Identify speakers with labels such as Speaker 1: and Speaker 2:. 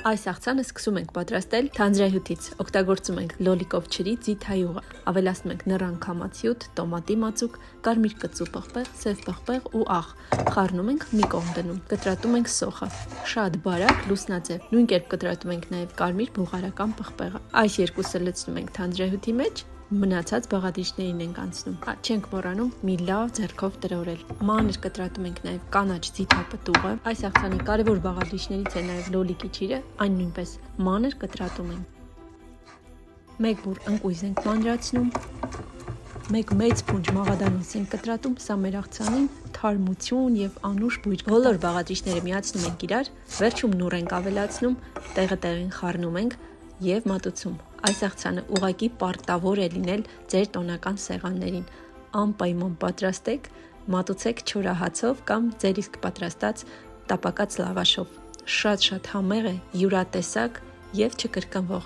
Speaker 1: Այս աղցանը սկսում ենք պատրաստել թանձրահյութից, օգտագործում ենք լոլիկով չրի ձիթայուղը, ավելացնում ենք նռան քամացյուտ, տոմատի մածուկ, կարմիր կծու պղպեղ, սև պղպեղ ու աղ, խառնում ենք մի կողմ դնում, կտրատում ենք սոխը, շատ բարակ լուսնաձև, նույն կերպ կտրատում ենք նաև կարմիր բուլղարական պղպեղը, այս երկուսը լցնում ենք թանձրահյութի մեջ, մնացած բաղադրիչներին ենք անցնում, չենք մոռանում մի լավ ձեռքով տրորել, մանր կտրատում ենք նաև կանաչ ձիթապտուղը, այս աղցանի կարևոր բաղադրիչներից է նաև լոլիկի ճիրը, այն նույնպես մանր կտրատում ենք, մեկ բուռ ընկույզ ենք մանրացնում, մեկ մեծ փունջ մաղադանոց ենք կտրատում, սա մեր աղցանին թարմություն և անուշ բույր կտա, բոլոր բաղադրիչները միացնում ենք իրար, վերջում նուռ ենք ավելացնում, տեղը տեղին խառնում ենք և մատուցում, այս աղցանը ուղղակի պարտավոր է լինել ձեր տոնական սեղաններին, անպայման պատրաստեք, մատուցեք չորահացով կամ ձեր իսկ պատրաստած տապակած լավաշով, շատ համեղ է, յուրատեսակ և չկրկնվող,